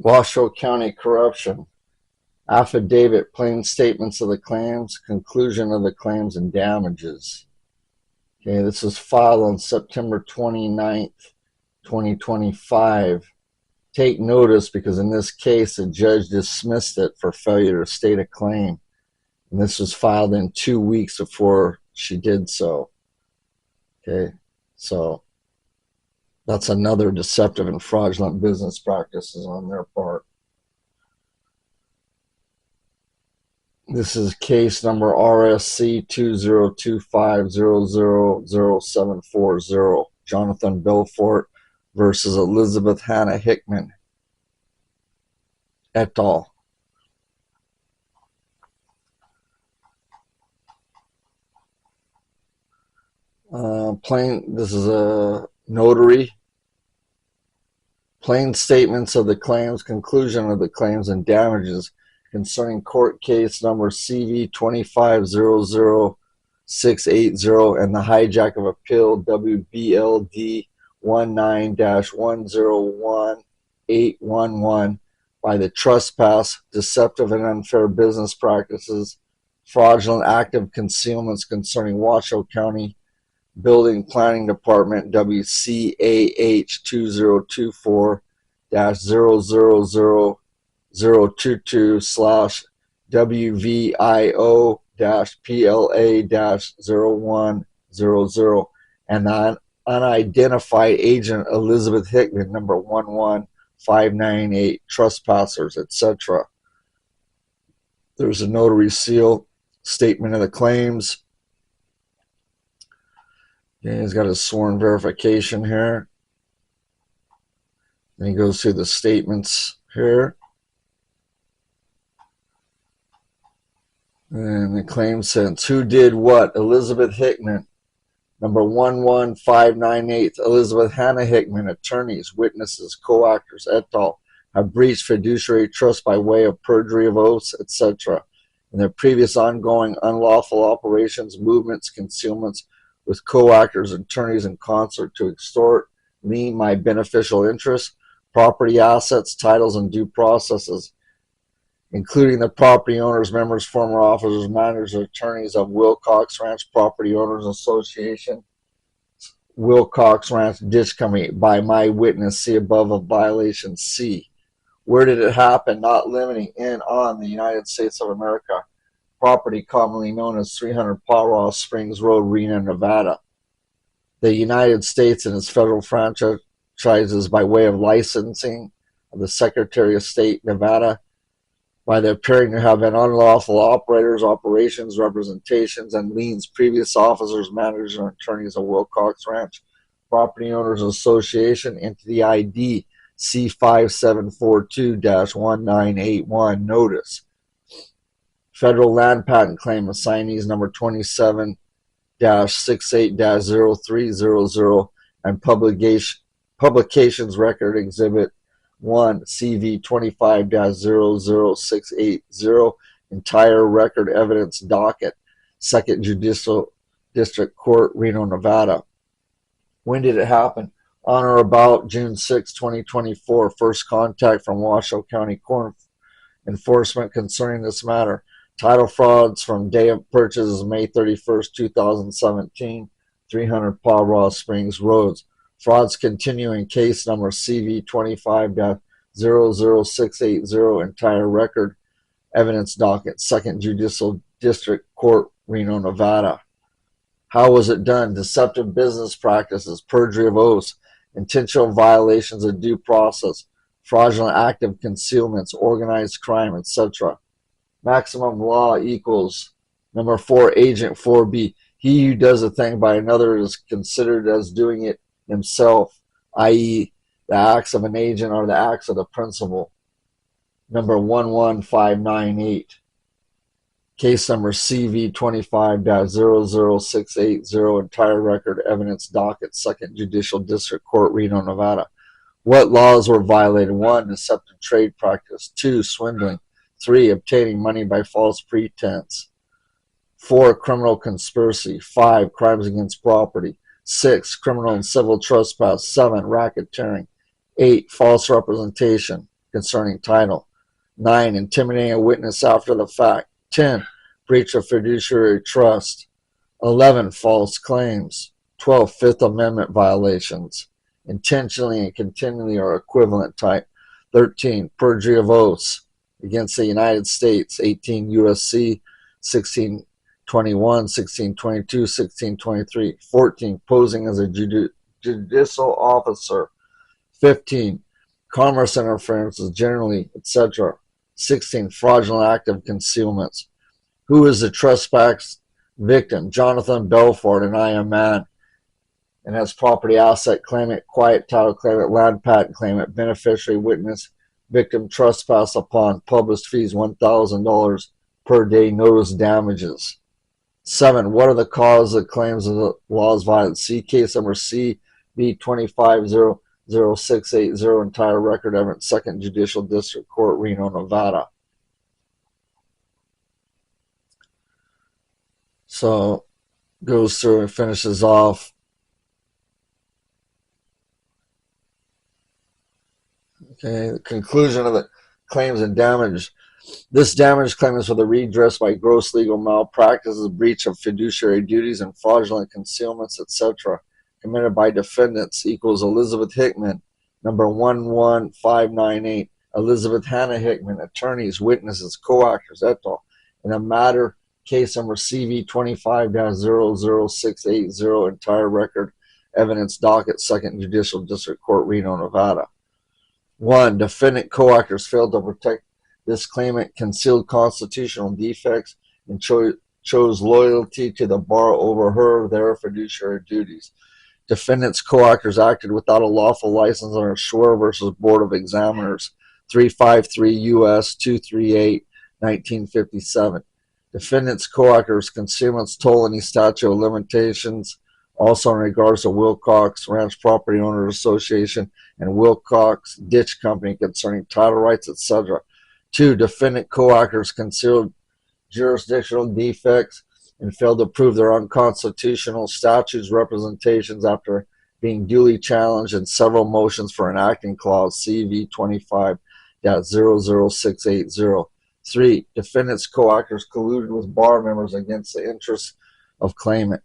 Washoe County corruption. Affidavit, plain statements of the claims, conclusion of the claims, and damages. Okay, this was filed on September 29th, 2025. Take notice because in this case, the judge dismissed it for failure to state a claim. And this was filed in 2 weeks before she did so. Okay, so that's another deceptive and fraudulent business practices on their part. This is case number RSC 2025000740, Jonathan Belfort versus Elizabeth Hannah Hickman et al. This is a notary. Plain statements of the claims, conclusion of the claims, and damages concerning court case number CV 2500680 and the hijack of appeal WBLD 19-101811 by the trespass, deceptive and unfair business practices, fraudulent active concealments concerning Washoe County Building Planning Department WCAH 2024-00022/WVIO-PLA-0100 and the unidentified agent Elizabeth Hickman number 11598 trespassers, etc. There's a notary seal, statement of the claims. Okay, he's got his sworn verification here. Then he goes through the statements here. And the claim sentence. Who did what? Elizabeth Hickman. Number 11598. Elizabeth Hannah Hickman, attorneys, witnesses, co-actors, et al. Have breached fiduciary trust by way of perjury of oaths, etc. in their previous ongoing unlawful operations, movements, concealments, with co-actors and attorneys in concert to extort, lien my beneficial interest, property, assets, titles, and due processes, including the property owners, members, former officers, managers, attorneys of Wilcox Ranch Property Owners Association, Wilcox Ranch Ditch Company, by my witness, see above of violation C. Where did it happen? Not limiting in on the United States of America. Property commonly known as 300 Paw Springs Road, Reno, Nevada. The United States and its federal franchises by way of licensing of the Secretary of State, Nevada, by the appearing to have been unlawful operators, operations, representations, and liens, previous officers, managers, and attorneys of Wilcox Ranch Property Owners Association into the ID C5742-1981 notice. Federal land patent claim assignees number 27-68-0300 and publications record exhibit 1 CV 25-00680 entire record evidence docket, 2nd Judicial District Court, Reno, Nevada. When did it happen? On or about June 6, 2024. First contact from Washoe County Court Enforcement concerning this matter. Title frauds from day of purchase May 31st, 2017, 300 Paw Springs Roads. Frauds continuing, case number CV 25-00680, entire record evidence docket, 2nd Judicial District Court, Reno, Nevada. How was it done? Deceptive business practices, perjury of oaths, intentional violations of due process, fraudulent active concealments, organized crime, etc. Maximum law equals number 4, agent 4B. He who does a thing by another is considered as doing it himself, i.e. the acts of an agent are the acts of the principal. Number 11598. Case number CV 25-00680, entire record evidence docket, 2nd Judicial District Court, Reno, Nevada. What laws were violated? 1, deceptive trade practice. 2, swindling. 3, obtaining money by false pretense. 4, criminal conspiracy. 5, crimes against property. 6, criminal and civil trespass. 7, racketeering. 8, false representation. concerning title. 9. Intimidating a witness after the fact. 10. Breach of fiduciary trust. 11. False claims. 12. Fifth Amendment violations. Intentionally and continually or equivalent type. 13. Perjury of oaths against the United States. 18 U.S.C. 1621, 1622, 1623. 14. Posing as a judicial officer. 15. Commerce interferences generally, etc. 16. Fraudulent act of concealments. Who is the trespass victim? Jonathan Belfort, and I am man. And as property asset claimant, quiet title claimant, land patent claimant, beneficiary witness, victim trespass upon, published fees $1,000 per day, notice damages. 7. What are the causes of claims of the law's violence? See case number CV 2500680, entire record evidence, 2nd Judicial District Court, Reno, Nevada. So goes through and finishes off. Okay, the conclusion of the claims and damage. This damage claim is for the redress by gross legal malpractices, breach of fiduciary duties, and fraudulent concealments, etc., committed by defendants equals Elizabeth Hickman, number 11598, Elizabeth Hannah Hickman, attorneys, witnesses, co-actors, et al., in a matter case number CV 25-00680, entire record evidence docket, 2nd Judicial District Court, Reno, Nevada. 1. Defendant co-actors failed to protect this claimant, concealed constitutional defects, and chose loyalty to the bar over her or their fiduciary duties. Defendant's co-actors acted without a lawful license under Schwer versus Board of Examiners, 353 U.S. 238, 1957. Defendant's co-actors concealments toll any statute of limitations, also in regards to Wilcox Ranch Property Owners Association and Wilcox Ditch Company concerning title rights, etc. 2. Defendant co-actors concealed jurisdictional defects and failed to prove their unconstitutional statutes representations after being duly challenged in several motions for enacting clause CV 25-00680. 3. Defendants co-actors colluded with bar members against the interests of claimant.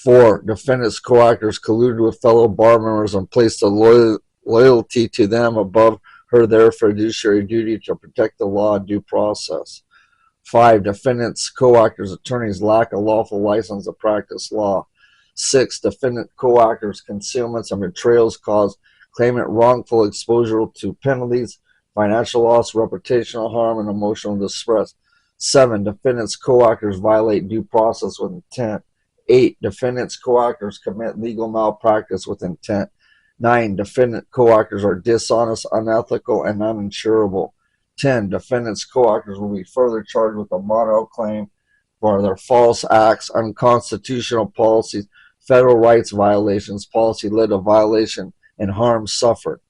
4. Defendants co-actors colluded with fellow bar members and placed a loyalty to them above their fiduciary duty to protect the law and due process. 5. Defendants co-actors attorneys lack a lawful license to practice law. 6. Defendant co-actors concealments and betrayals cause claimant wrongful exposure to penalties, financial loss, reputational harm, and emotional distress. 7. Defendants co-actors violate due process with intent. 8. Defendants co-actors commit legal malpractice with intent. 9. Defendant co-actors are dishonest, unethical, and uninsurable. 10. Defendants co-actors will be further charged with a Monroe claim for their false acts, unconstitutional policies, federal rights violations, policy led to violation, and harm suffered.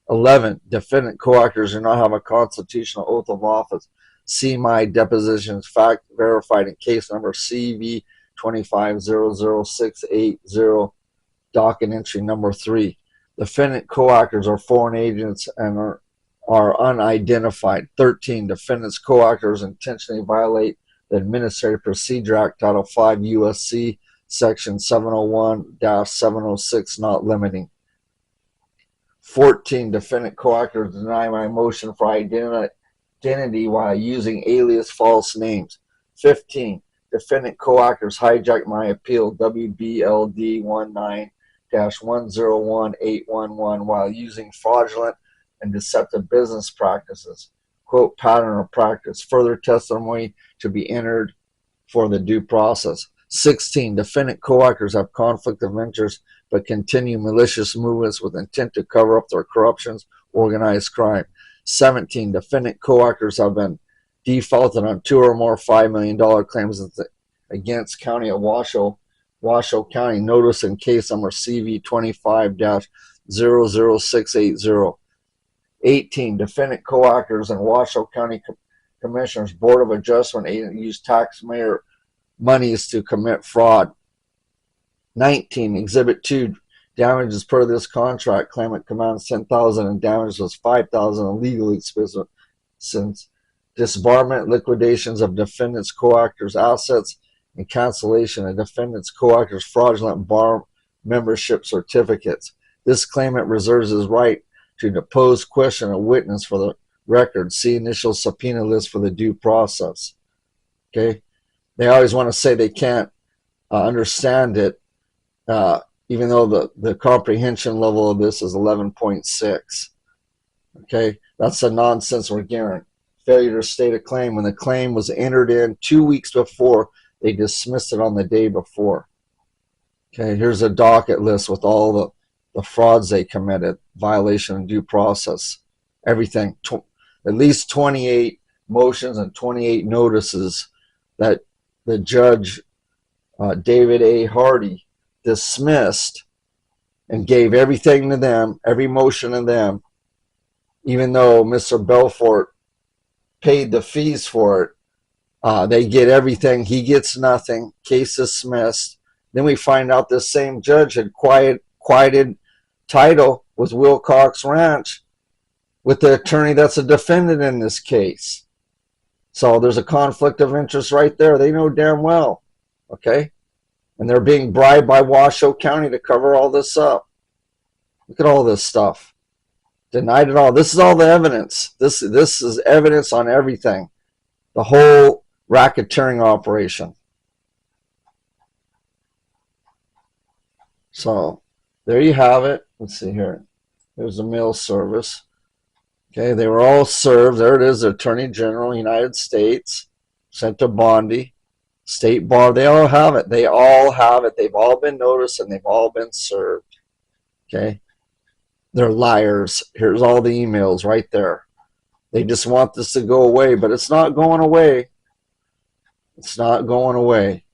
11. Defendant co-actors do not have a constitutional oath of office. See my depositions, fact verified in case number CV 25-00680, docket entry number 3. Defendant co-actors are foreign agents and are unidentified. 13. Defendants co-actors intentionally violate the Administrative Procedure Act, Title 5 U.S.C. Section 701-706, not limiting. 14. Defendant co-actors deny my motion for identity while using alias false names. 15. Defendant co-actors hijack my appeal WBLD 19-101811 while using fraudulent and deceptive business practices. Quote, pattern of practice. Further testimony to be entered for the due process. 16. Defendant co-actors have conflict of interest but continue malicious movements with intent to cover up their corruptions, organized crime. 17. Defendant co-actors have been defaulted on 2 or more $5 million claims against County of Washoe County, notice in case number CV 25-00680. 18. Defendant co-actors and Washoe County Commissioners Board of Adjustment use taxpayer monies to commit fraud. 19. Exhibit 2. Damages per this contract, claimant commands 10,000 and damage was 5,000 in legal expenses. Disbarment, liquidations of defendants' co-actors' assets, and cancellation of defendants' co-actors' fraudulent bar membership certificates. This claimant reserves his right to depose, question a witness for the record. See initial subpoena list for the due process. Okay, they always want to say they can't understand it, even though the comprehension level of this is 11.6. Okay, that's the nonsense we're getting. Failure to state a claim when the claim was entered in 2 weeks before, they dismissed it on the day before. Okay, here's a docket list with all the frauds they committed, violation of due process, everything. At least 28 motions and 28 notices that the judge, David A. Hardy, dismissed and gave everything to them, every motion to them, even though Mr. Belfort paid the fees for it. They get everything. He gets nothing. Case dismissed. Then we find out this same judge had quieted title with Wilcox Ranch with the attorney that's a defendant in this case. So there's a conflict of interest right there. They know damn well. Okay? And they're being bribed by Washoe County to cover all this up. Look at all this stuff. Denied it all. This is all the evidence. This is evidence on everything. The whole racketeering operation. So there you have it. Let's see here. There's the mail service. Okay, they were all served. There it is, the Attorney General, United States, sent to Bondi, State Bar. They all have it. They all have it. They've all been noticed and they've all been served. Okay, they're liars. Here's all the emails right there. They just want this to go away, but it's not going away. It's not going away.